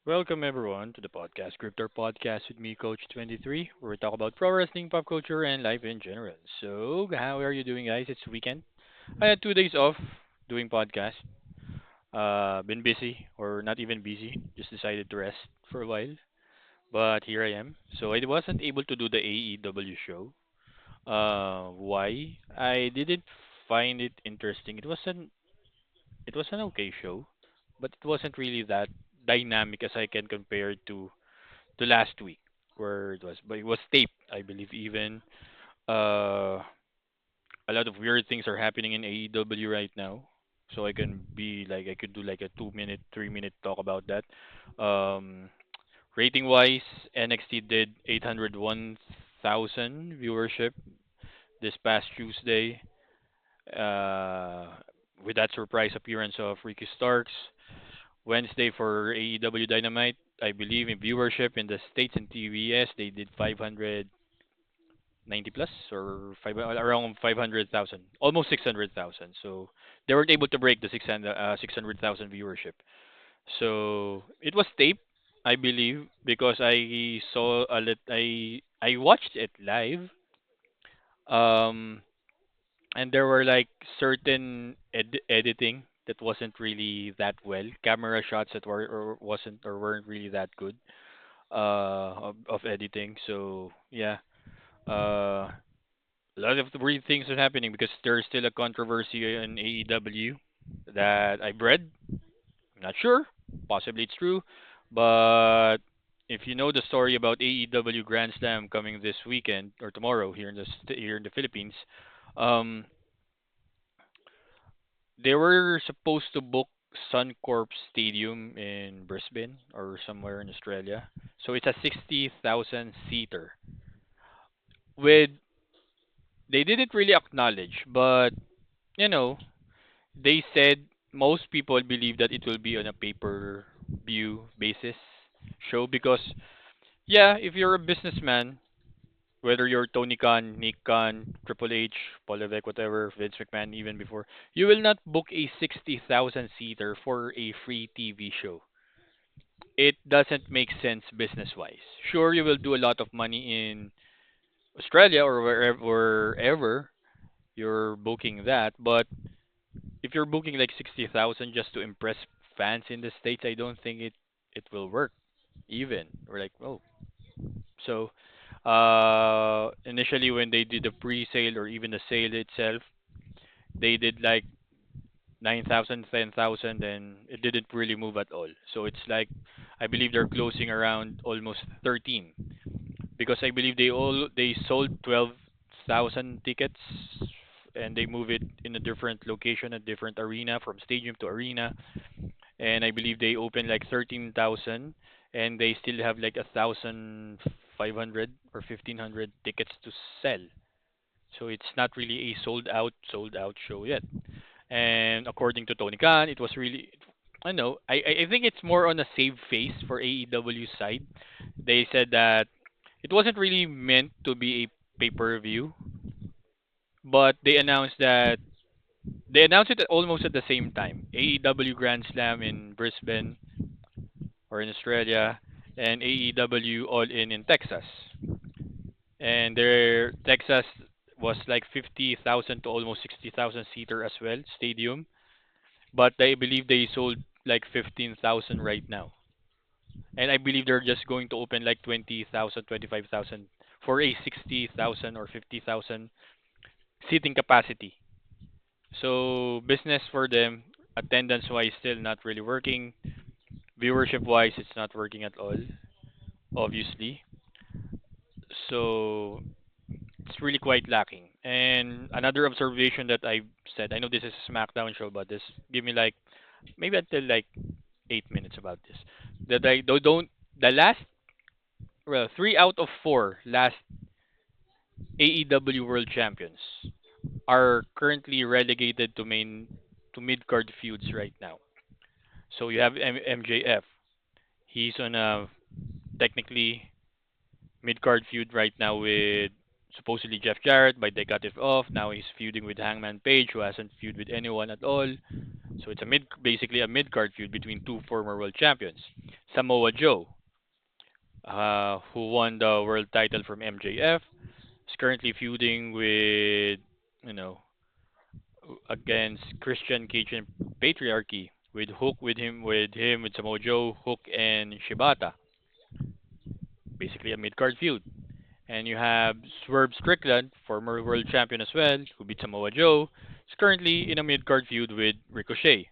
Welcome everyone to the podcast, Crypto Podcast with me, Coach 23, where we talk about pro wrestling, pop culture, and life in general. So, how are you doing, guys? It's weekend. I had 2 days off doing podcast. Been busy, or not even busy. Just decided to rest for a while. But here I am. So I wasn't able to do the AEW show. Why? I didn't find it interesting. It was an okay show, but it wasn't really that dynamic as I can compare it to last week where it was, but it was taped, I believe. Even uh, a lot of weird things are happening in AEW right now, so I could do like a 2 minute, 3 minute talk about that. Um, Rating wise, NXT did 801,000 viewership this past Tuesday. Uh, with that surprise appearance of Ricky Starks. Wednesday for AEW Dynamite, I believe in viewership in the States and TVS, they did 590 plus or around 500,000, almost 600,000. So they weren't able to break the 600,000 viewership. So it was taped, I believe, because I watched it live. Um, and there were like certain editing that wasn't really that well, camera shots that were or wasn't or weren't really that good of editing. So yeah, a lot of the weird things are happening because there's still a controversy in AEW that I've read. I'm not sure, possibly it's true, but if you know the story about AEW Grand Slam coming this weekend or tomorrow here in here in the Philippines, um they were supposed to book Suncorp Stadium in Brisbane or somewhere in Australia. So it's a 60,000 seater. With they didn't really acknowledge, but you know, they said most people believe that it will be on a pay-per-view basis show because yeah, if you're a businessman, whether you're Tony Khan, Nick Khan, Triple H, Paul Levesque, whatever, Vince McMahon, even before, you will not book a 60,000 seater for a free TV show. It doesn't make sense business wise. Sure, you will do a lot of money in Australia or wherever you're booking that, but if you're booking like 60,000 just to impress fans in the States, I don't think it will work even. We're like, oh, so initially when they did the pre-sale or even the sale itself, they did like 9,000, 10,000, and it didn't really move at all. So it's like I believe they're closing around almost 13 because I believe they sold 12,000 tickets and they move it in a different location, a different arena from stadium to arena, and I believe they opened like 13,000 and they still have like 1,500 or 1,500 tickets to sell. So it's not really a sold out show yet. And according to Tony Khan, it was really I know. I think it's more on a save face for AEW side. They said that it wasn't really meant to be a pay-per-view, but they announced it almost at the same time. AEW Grand Slam in Brisbane or in Australia, and AEW All In Texas. And their Texas was like 50,000 to almost 60,000 seater as well, stadium. But I believe they sold like 15,000 right now. And I believe they're just going to open like 20,000, 25,000 for a 60,000 or 50,000 seating capacity. So business for them, attendance wise, still not really working. Viewership wise, it's not working at all, obviously. So it's really quite lacking. And another observation that I said, I know this is a SmackDown show, but this give me like maybe until like 8 minutes about this. That I don't the last well 3 out of 4 last AEW World Champions are currently relegated to mid card feuds right now. So you have MJF. He's on a technically mid card feud right now with supposedly Jeff Jarrett, but they cut it off. Now he's feuding with Hangman Page, who hasn't feuded with anyone at all. So it's basically a mid card feud between two former world champions. Samoa Joe, who won the world title from MJF, is currently feuding with, you know, against Christian Cage and Patriarchy with Hook with Samoa Joe, Hook and Shibata. Basically a mid card feud. And you have Swerve Strickland, former world champion as well, who beat Samoa Joe, is currently in a mid card feud with Ricochet.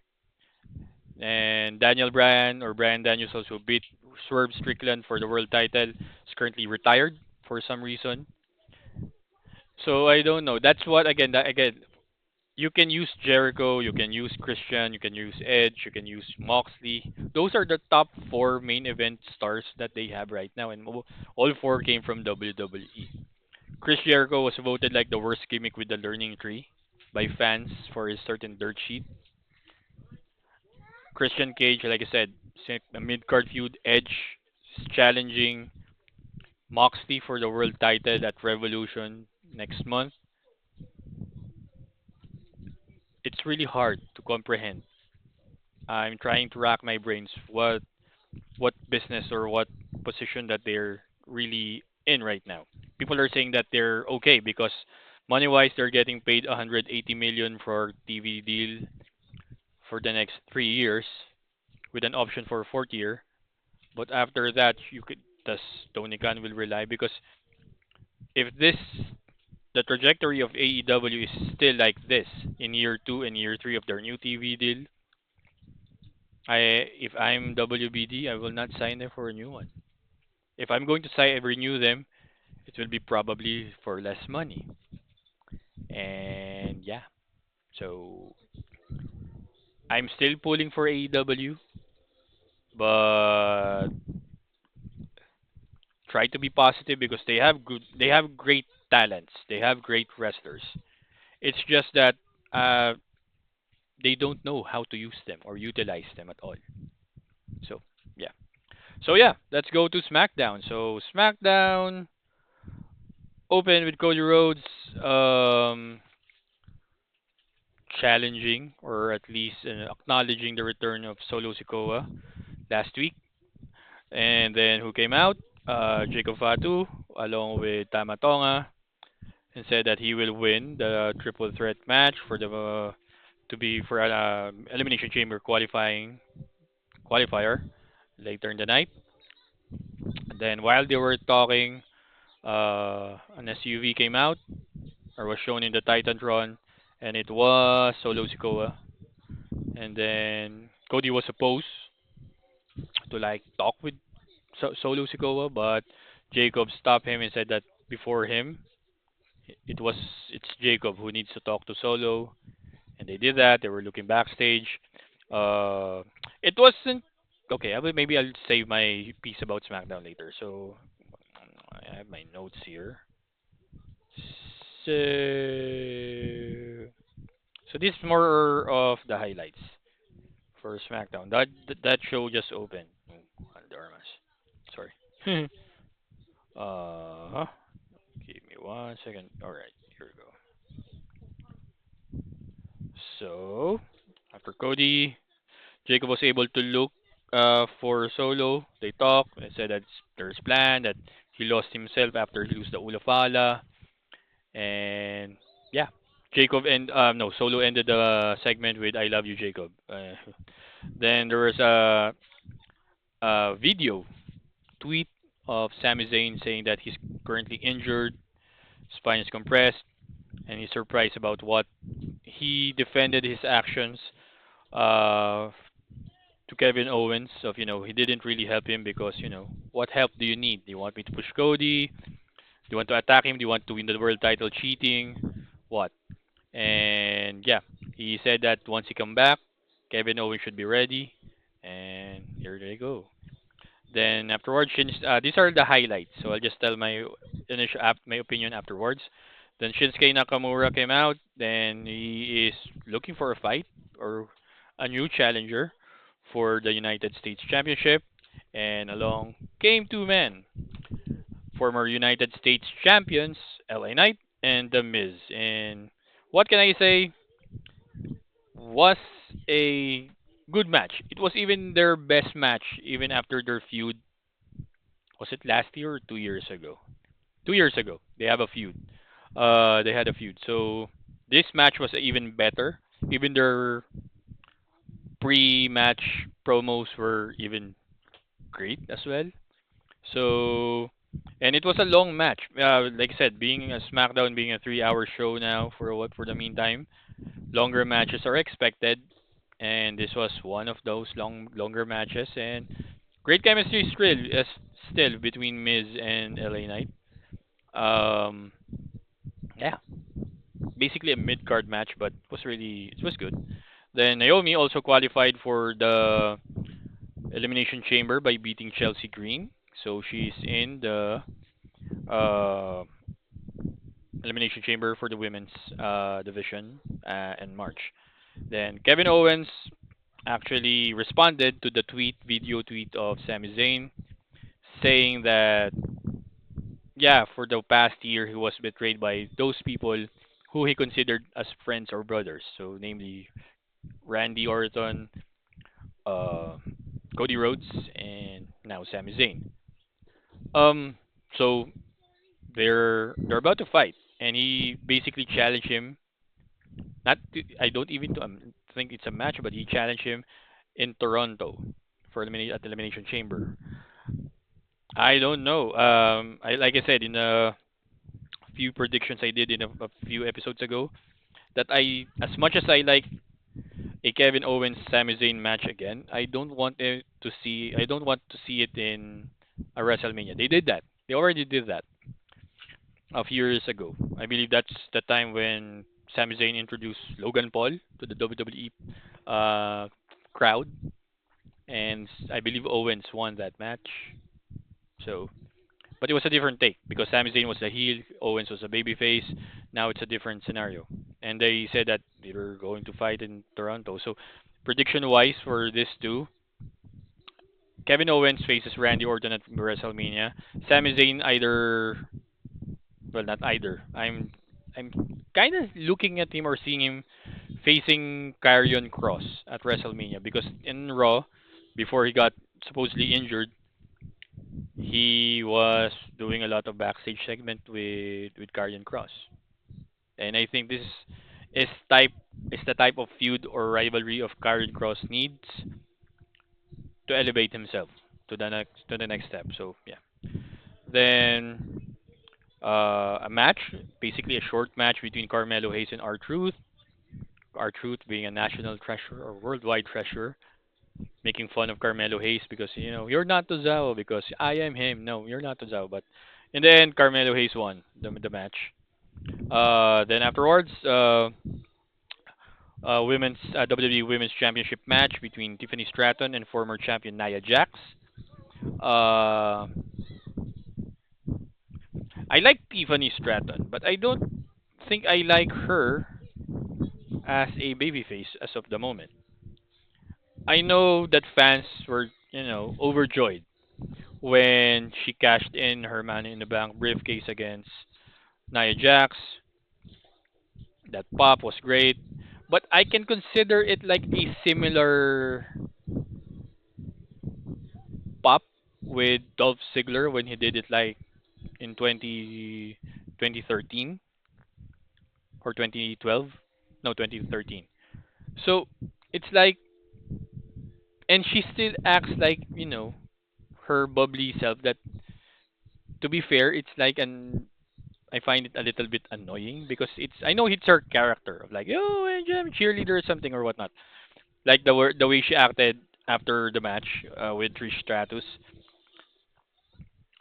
And Daniel Bryan or Bryan Danielson, who beat Swerve Strickland for the world title, is currently retired for some reason. So I don't know. That's what again you can use Jericho, you can use Christian, you can use Edge, you can use Moxley. Those are the top four main event stars that they have right now, and all four came from WWE. Chris Jericho was voted like the worst gimmick with the learning tree by fans for his certain dirt sheet. Christian Cage, like I said, a mid card feud. Edge is challenging Moxley for the world title at Revolution next month. It's really hard to comprehend. I'm trying to rack my brains what business or what position that they're really in right now. People are saying that they're okay because money wise they're getting paid 180 million for TV deal for the next 3 years with an option for a fourth year. But after that, you could does Tony Khan will rely because if this the trajectory of AEW is still like this in year two and year three of their new TV deal, I if I'm WBD, I will not sign them for a new one. If I'm going to sign renew them, it will be probably for less money. And yeah, so I'm still pulling for AEW, but try to be positive because they have great talents, they have great wrestlers. It's just that uh, they don't know how to use them or utilize them at all. So yeah, let's go to SmackDown. So SmackDown open with Cody Rhodes challenging or at least acknowledging the return of Solo Sikoa last week. And then who came out? Jacob Fatu along with Tamatonga and said that he will win the triple threat match for the to be for an elimination chamber qualifying qualifier later in the night. And then while they were talking, an SUV came out or was shown in the Titantron, and it was Solo Sikoa. And then Cody was supposed to like talk with Solo Sikoa, but Jacob stopped him and said that before him, it was it's Jacob who needs to talk to Solo, and they did that. They were looking backstage. Uh, it wasn't okay. Maybe I'll save my piece about SmackDown later. So I have my notes here. So, so this is more of the highlights for SmackDown. That show just opened. Oh, Andarmas. Sorry. uh, Give me 1 second. All right, here we go. So after Cody, Jacob was able to look for Solo. They talked. They said that there's plan that he lost himself after he lose the Ulafala. And yeah, Jacob and no Solo ended the segment with "I love you, Jacob." Then there was a video tweet of Sami Zayn saying that he's currently injured, spine is compressed, and he's surprised about what he defended his actions uh, to Kevin Owens. Of he didn't really help him because what help do you need? Do you want me to push Cody? Do you want to attack him? Do you want to win the world title cheating? What? And yeah, he said that once he come back, Kevin Owens should be ready. And here they go. Then afterwards, these are the highlights. So I'll just tell my my opinion afterwards. Then Shinsuke Nakamura came out. Then he is looking for a fight or a new challenger for the United States Championship. And along came two men. former United States champions, LA Knight and The Miz. And what can I say? Was a good match. It was even their best match, even after their feud. Was it last year or 2 years ago? 2 years ago, they have a feud. They had a feud. So this match was even better. Even their pre-match promos were even great as well. So, and it was a long match. Like I said, being a SmackDown being a 3-hour show now for the meantime, longer matches are expected, and this was one of those longer matches. And great chemistry still between Miz and LA Knight. Um, yeah, basically a mid card match, but it was good. Then Naomi also qualified for the Elimination Chamber by beating Chelsea Green, so she's in the uh, Elimination Chamber for the women's division in March. Then Kevin Owens actually responded to the video tweet of Sami Zayn, saying that yeah, for the past year he was betrayed by those people who he considered as friends or brothers. So namely Randy Orton, uh, Cody Rhodes, and now Sami Zayn. Um, so they're about to fight, and he basically challenged him. Not to, I don't even think it's a match, but he challenged him in Toronto for at the Elimination Chamber. I don't know. I like I said in a few predictions I did in a few episodes ago that as much as I like a Kevin Owens Sami Zayn match again, I don't want to see it in a WrestleMania. They did that. They already did that a few years ago. I believe that's the time when Sami Zayn introduced Logan Paul to the WWE crowd, and I believe Owens won that match. So, but it was a different take because Sami Zayn was the heel, Owens was a babyface. Now it's a different scenario, and they said that they were going to fight in Toronto. So, prediction wise for this two, Kevin Owens faces Randy Orton at WrestleMania. Sami Zayn either well, not either. I'm kind of looking at him or seeing him facing Karrion Cross at WrestleMania because in Raw, before he got supposedly injured, he was doing a lot of backstage segment with Karrion Cross, and I think this is type is the type of feud or rivalry of Karrion Cross needs to elevate himself to the next step. So yeah, then a match, basically a short match between Carmelo Hayes and R-Truth. R-Truth being a national treasure or worldwide treasure, making fun of Carmelo Hayes because you're not Tozawa because I am him. No, you're not Tozawa. But and then Carmelo Hayes won the match. Then afterwards, women's WWE Women's Championship match between Tiffany Stratton and former champion Nia Jax. Uh, I like Tiffany Stratton, but I don't think I like her as a babyface as of the moment. I know that fans were, overjoyed when she cashed in her Money in the Bank briefcase against Nia Jax. That pop was great, but I can consider it like a similar pop with Dolph Ziggler when he did it like in 2013 or 2012. No, 2013. So it's like, and she still acts like, her bubbly self. That, to be fair, it's like I find it a little bit annoying because I know it's her character of like, oh, I'm a cheerleader or something or whatnot. Like the way she acted after the match with Trish Stratus.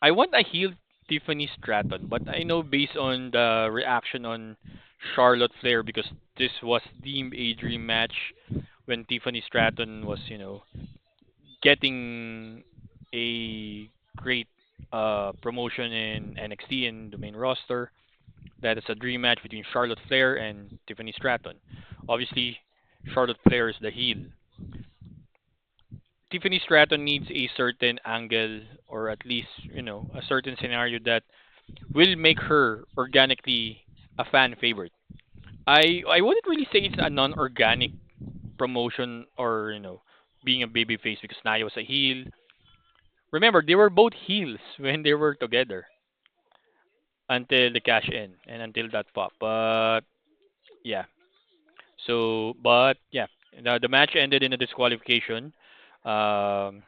I want a heel Tiffany Stratton, but I know based on the reaction on Charlotte Flair because this was deemed a dream match when Tiffany Stratton was, getting a great promotion in NXT in the main roster. That is a dream match between Charlotte Flair and Tiffany Stratton. Obviously, Charlotte Flair is the heel. Tiffany Stratton needs a certain angle or at least a certain scenario that will make her organically a fan favorite. I wouldn't really say it's a non-organic promotion or being a baby face because Naya was a heel. Remember, they were both heels when they were together until the cash in and until that pop. But yeah, but yeah, the match ended in a disqualification. Um,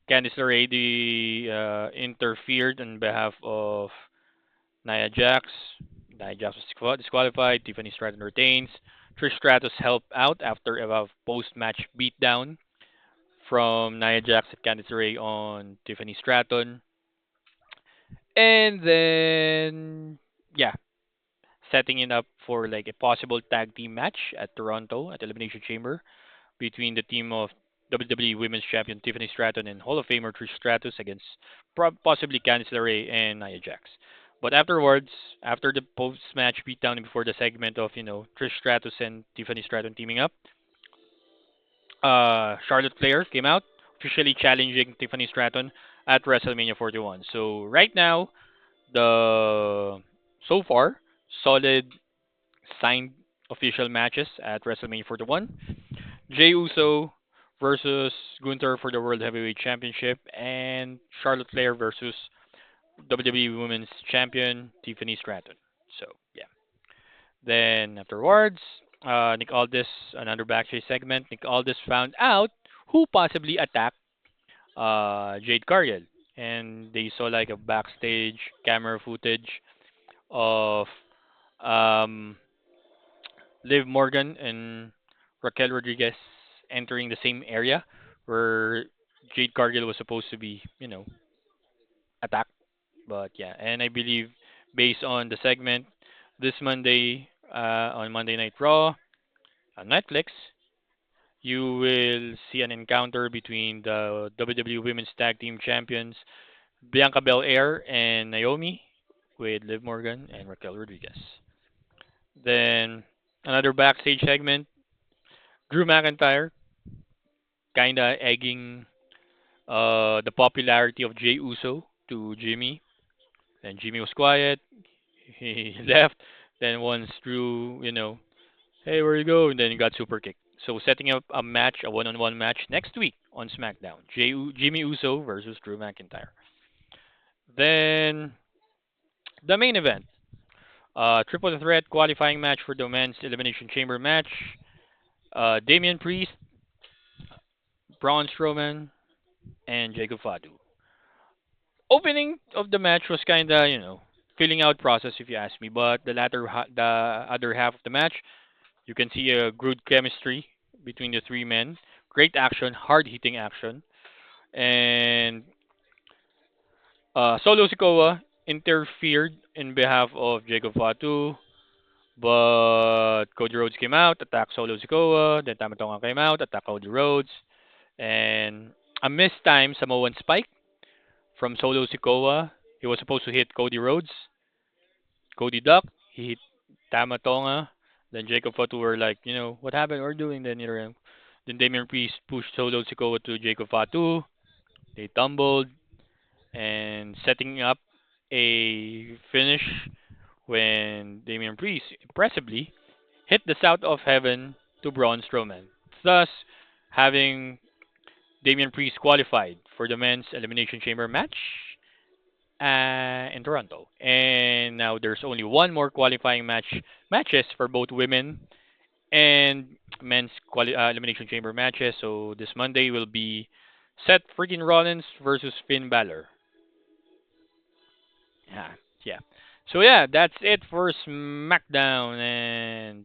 Candice LeRae interfered on behalf of Nia Jax. Nia Jax was disqualified. Tiffany Stratton retains. Trish Stratus helped out after a post-match beatdown from Nia Jax and Candice LeRae on Tiffany Stratton. And then, yeah, setting it up for like a possible tag team match at Toronto at Elimination Chamber between the team of WWE Women's Champion Tiffany Stratton and Hall of Famer Trish Stratus against possibly Candice LeRae and Nia Jax. But afterwards, after the post-match beatdown and before the segment of Trish Stratus and Tiffany Stratton teaming up, Charlotte Flair came out officially challenging Tiffany Stratton at WrestleMania 41. So right now, the so far solid signed official matches at WrestleMania 41. Jey Uso versus Gunther for the World Heavyweight Championship, and Charlotte Flair versus WWE Women's Champion Tiffany Stratton. So yeah. Then afterwards, Nick Aldis, another backstage segment. Nick Aldis found out who possibly attacked Jade Cargill, and they saw like a backstage camera footage of um, Liv Morgan and Raquel Rodriguez entering the same area where Jade Cargill was supposed to be, attacked. But yeah, and I believe based on the segment this Monday on Monday Night Raw on Netflix, you will see an encounter between the WWE Women's Tag Team Champions Bianca Belair and Naomi with Liv Morgan and Raquel Rodriguez. Then another backstage segment, Drew McIntyre kinda egging the popularity of Jey Uso to Jimmy. And Jimmy was quiet. He left. Then once Drew, hey, where you go? And then he got super kicked. So setting up a match, a one-on-one match next week on SmackDown. Jimmy Uso versus Drew McIntyre. Then the main event, triple threat qualifying match for the men's elimination chamber match. Damian Priest, Braun Strowman, and Jacob Fatu. Opening of the match was kinda, filling out process if you ask me. But the other half of the match, you can see a good chemistry between the three men. Great action, hard hitting action, and Solo Sikoa interfered in behalf of Jacob Fatu, but Cody Rhodes came out, attacked Solo Sikoa. Then Tama Tonga came out, attacked Cody Rhodes, and a missed time Samoan spike from Solo Sikoa. He was supposed to hit Cody Rhodes. Cody ducked. He hit Tama Tonga. Then Jacob Fatu were like, what happened? We're doing then Damian Priest pushed Solo Sikoa to Jacob Fatu. They tumbled and setting up a finish when Damian Priest impressively hit the South of Heaven to Braun Strowman, thus having Damian Priest qualified for the men's Elimination Chamber match in Toronto. And now there's only one more qualifying matches for both women and men's Elimination Chamber matches. So this Monday will be Seth freaking Rollins versus Finn Balor. Yeah, yeah. So yeah, that's it for SmackDown and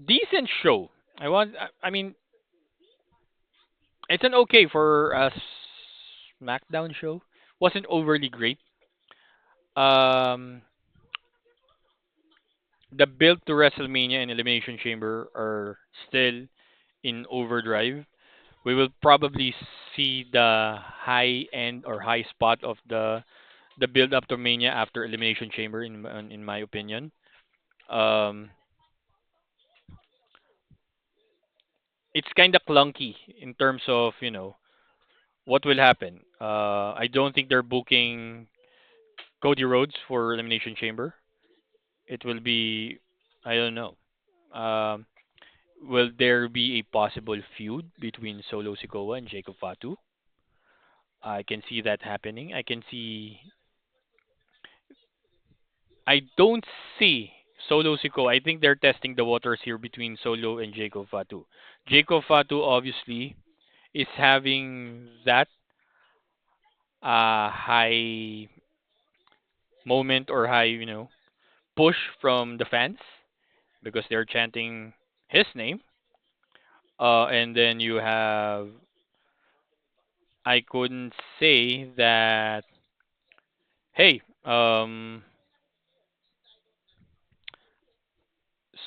decent show. I mean, it's an okay for a SmackDown show. Wasn't overly great. Um, the build to WrestleMania and Elimination Chamber are still in overdrive. We will probably see the high end or high spot of the build up to Mania after Elimination Chamber, in my opinion. Um, it's kind of clunky in terms of what will happen? I don't think they're booking Cody Rhodes for Elimination Chamber. It will be, I don't know. Um, will there be a possible feud between Solo Sikoa and Jacob Fatu? I can see that happening. I can see. I don't see Solo Sikoa. I think they're testing the waters here between Solo and Jacob Fatu. Jacob Fatu obviously is having that high moment or high, push from the fans because they're chanting his name. And then you have, I couldn't say that, hey,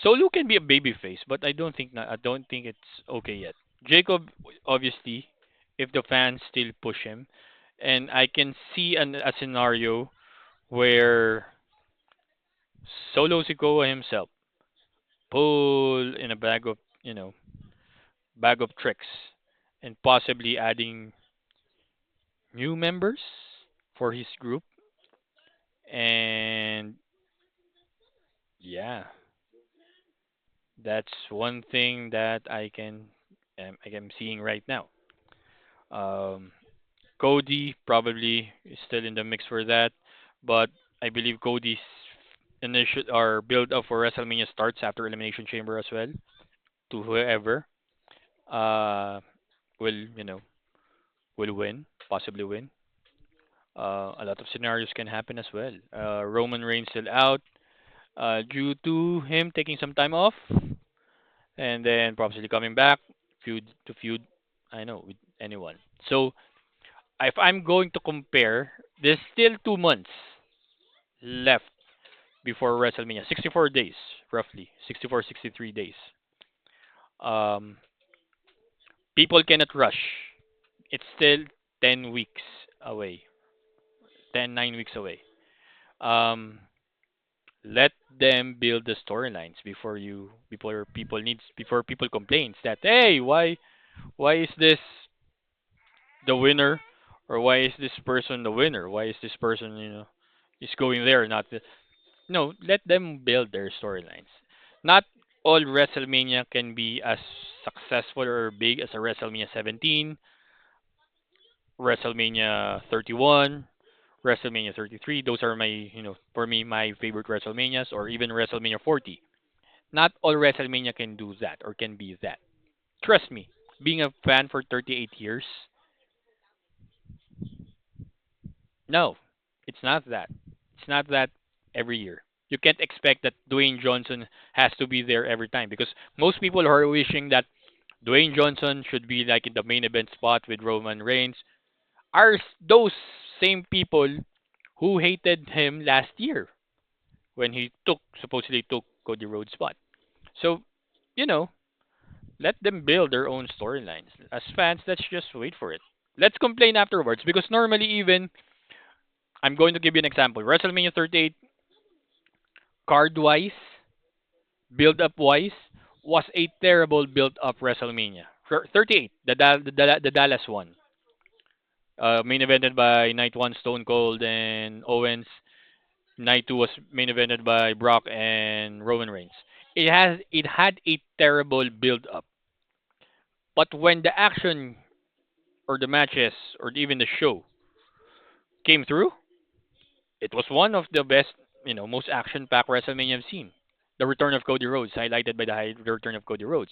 Solo can be a baby face, but I don't think it's okay yet. Jacob, obviously, if the fans still push him, and I can see a scenario where Solo Sikoa himself pull in a bag of tricks, and possibly adding new members for his group. And yeah, that's one thing that I am seeing right now. Um, Cody probably is still in the mix for that, but I believe Cody's initial or build up for WrestleMania starts after Elimination Chamber as well. To whoever uh will will win, possibly win. A lot of scenarios can happen as well. Roman Reigns still out due to him taking some time off, and then probably coming back feud. I know with anyone. So if I'm going to compare, there's still 2 months left before WrestleMania. 64 days, roughly 64, 63 days. Um, People cannot rush. It's still 10 weeks away. 9 weeks away. Um, Let them build the storylines before people complains that, hey, why is this the winner, or why is this person the winner, why is this person is going there, not the, no, let them build their storylines. Not all WrestleMania can be as successful or big as a WrestleMania 17, WrestleMania 31, WrestleMania 33. Those are my, for me, my favorite WrestleManias, or even WrestleMania 40. Not all WrestleMania can do that or can be that. Trust me, being a fan for 38 years, no, it's not that. It's not that every year. You can't expect that Dwayne Johnson has to be there every time, because most people are wishing that Dwayne Johnson should be like in the main event spot with Roman Reigns are those same people who hated him last year when he supposedly took Cody Rhodes' spot. So, you know, let them build their own storylines. As fans, let's just wait for it. Let's complain afterwards, because normally, even I'm going to give you an example. WrestleMania 38, card wise, build up wise, was a terrible build up WrestleMania. 38, the Dallas one. Main evented by Night 1 Stone Cold and Owens. Night 2 was main evented by Brock and Roman Reigns. It had a terrible build up. But when the action or the matches or even the show came through, it was one of the best, most action-packed WrestleMania I've seen. The return of Cody Rhodes, highlighted by the return of Cody Rhodes.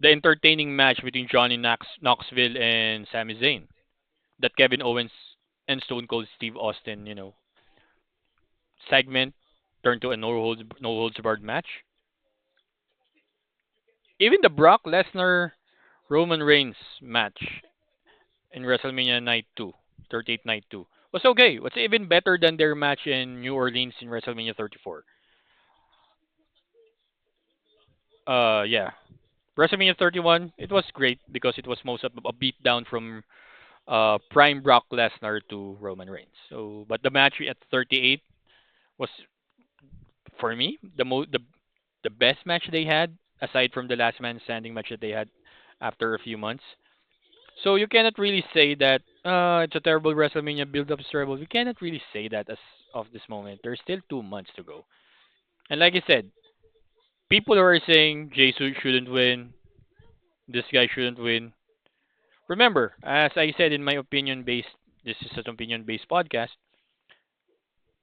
The entertaining match between Knoxville and Sami Zayn. That Kevin Owens and Stone Cold Steve Austin, segment turned to a no holds barred match. Even the Brock Lesnar Roman Reigns match in WrestleMania Night 2, 38 Night 2, was okay. Was even better than their match in New Orleans in WrestleMania 34. Yeah. WrestleMania 31, it was great because it was most of a beatdown from prime Brock Lesnar to Roman Reigns. So, but the match at 38 was, for me, the best match they had, aside from the last man standing match that they had after a few months. So you cannot really say that it's a terrible WrestleMania build-up is terrible. We cannot really say that as of this moment. There's still 2 months to go. And like I said, people who are saying Jesus shouldn't win, this guy shouldn't win. Remember, as I said in my opinion-based, this is an opinion-based podcast.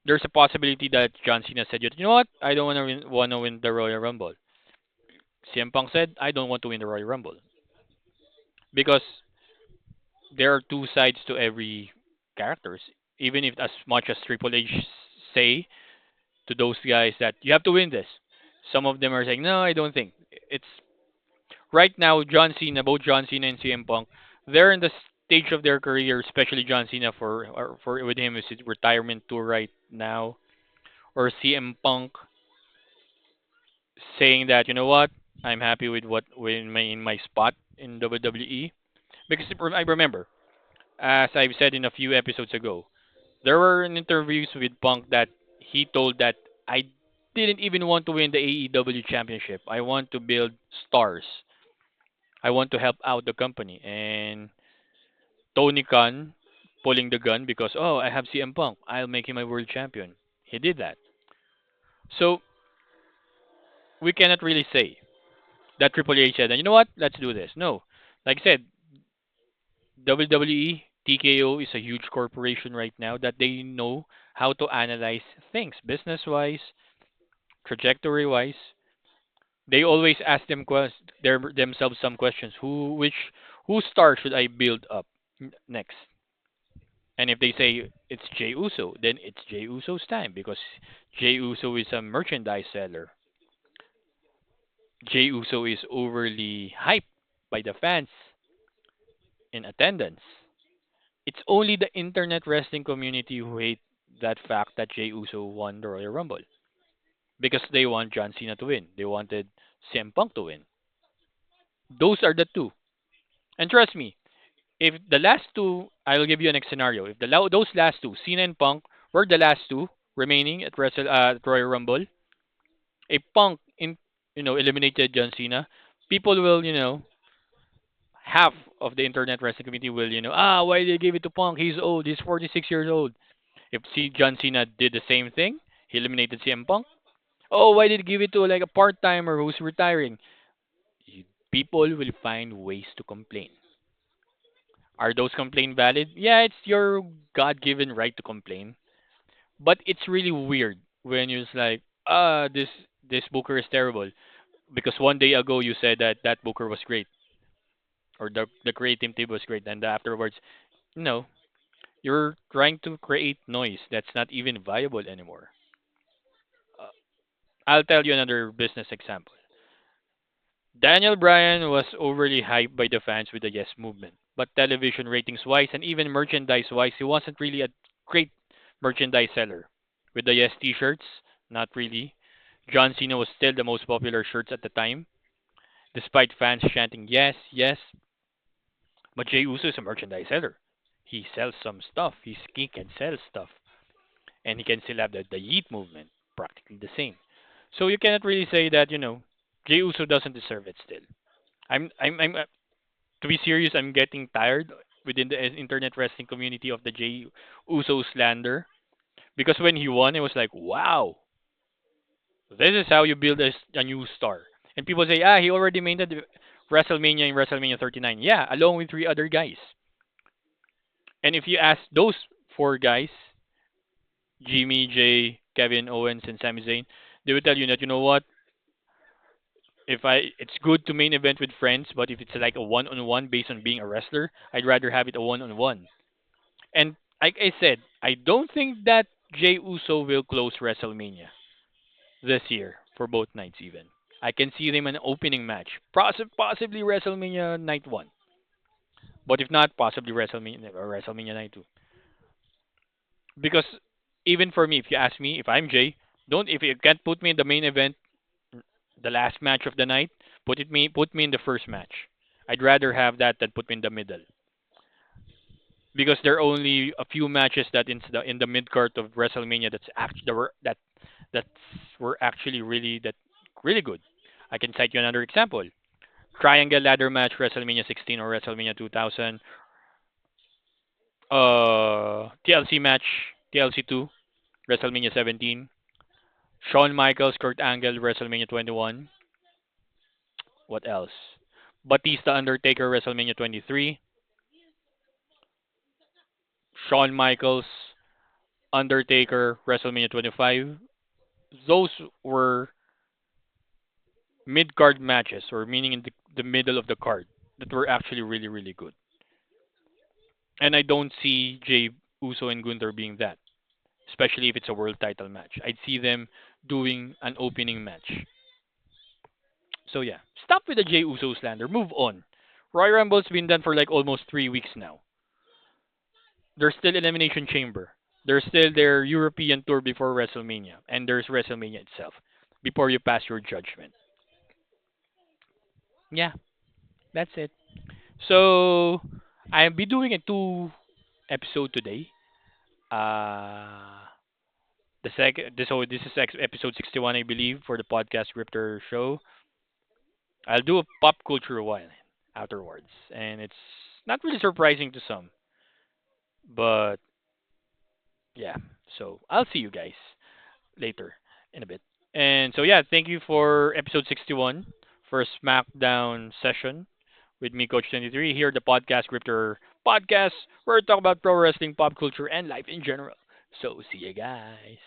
There's a possibility that John Cena said, you know what? I don't want to win the Royal Rumble. CM Punk said, I don't want to win the Royal Rumble because there are two sides to every characters. Even if as much as Triple H say to those guys that you have to win this, some of them are saying, no, I don't think. It's right now John Cena, both John Cena and CM Punk, they're in the stage of their career, especially John Cena for with him is his retirement tour right now, or CM Punk saying that you know what, I'm happy with what with my spot in WWE because I remember as I've said in a few episodes ago, there were interviews with Punk that he told that I didn't even want to win the AEW championship. I want to build stars. I want to help out the company. And Tony Khan pulling the gun because oh I have CM Punk. I'll make him a world champion. He did that. So we cannot really say that Triple H said, and you know what? Let's do this. No. Like I said, WWE, TKO is a huge corporation right now that they know how to analyze things business wise, trajectory wise. They always ask themselves some questions. Whose star should I build up next? And if they say it's Jey Uso, then it's Jey Uso's time because Jey Uso is a merchandise seller. Jey Uso is overly hyped by the fans in attendance. It's only the internet wrestling community who hate that fact that Jey Uso won the Royal Rumble because they want John Cena to win. They wanted CM Punk to win. Those are the two. And trust me, if the last two, I'll give you an next scenario. If those last two, Cena and Punk, were the last two remaining at Royal Rumble, if Punk eliminated John Cena, people will half of the internet wrestling community will why did they give it to Punk? He's old. He's 46 years old. If John Cena did the same thing, he eliminated CM Punk. Oh, why did he give it to like a part timer who's retiring? People will find ways to complain. Are those complaints valid? Yeah, it's your God given right to complain. But it's really weird when you're just like, this Booker is terrible. Because one day ago you said that that Booker was great. Or the creative team was great. And afterwards, no. You're trying to create noise that's not even viable anymore. Uh, I'll tell you another business example. Daniel Bryan was overly hyped by the fans with the Yes movement. But television ratings wise and even merchandise wise, he wasn't really a great merchandise seller. With the Yes t shirts, not really. John Cena was still the most popular shirts at the time, despite fans chanting yes, yes. But Jey Uso is a merchandise seller. He sells some stuff. He can sell stuff. And he can still have the Yeet movement, practically the same. So you cannot really say that, Jey Uso doesn't deserve it still. I'm to be serious, I'm getting tired within the internet wrestling community of the Jey Uso slander because when he won, it was like, wow, this is how you build a new star. And people say, he already made the WrestleMania in WrestleMania 39. Yeah, along with three other guys. And if you ask those four guys, Jimmy, Jay, Kevin Owens, and Sami Zayn, they would tell you that you know what? It's good to main event with friends, but if it's like a one-on-one based on being a wrestler, I'd rather have it a one-on-one. And like I said, I don't think that Jay Uso will close WrestleMania this year for both nights even. I can see them in an opening match, possibly WrestleMania night one, but if not, possibly WrestleMania night two. Because even for me, if you ask me if I'm Jay, don't if you can't put me in the main event, the last match of the night, put me in the first match. I'd rather have that than put me in the middle because there are only a few matches that in the mid card of WrestleMania that's actually that were actually really really good. I can cite you another example. Triangle ladder match, WrestleMania 16 or WrestleMania 2000. TLC match, TLC 2, WrestleMania 17. Shawn Michaels, Kurt Angle, WrestleMania 21. What else? Batista, Undertaker, WrestleMania 23. Shawn Michaels, Undertaker, WrestleMania 25. Those were mid card matches, or meaning in the middle of the card, that were actually really, really good. And I don't see Jay Uso and Gunther being that, especially if it's a world title match. I'd see them doing an opening match. So yeah, stop with the Jay Uso slander. Move on. Royal Rumble's been done for like almost 3 weeks now. There's still Elimination Chamber. There's still their European tour before WrestleMania, and there's WrestleMania itself before you pass your judgment. Yeah, that's it. So I'll be doing a two episode today. Uh, so this is episode 61, I believe, for the podcast Grifter show. I'll do a pop culture one afterwards, and it's not really surprising to some, but yeah. So I'll see you guys later in a bit. And so yeah, thank you for episode 61 for SmackDown session with me, Coach 23, here the podcast Grifter podcast where we talk about pro wrestling, pop culture, and life in general. So see you guys.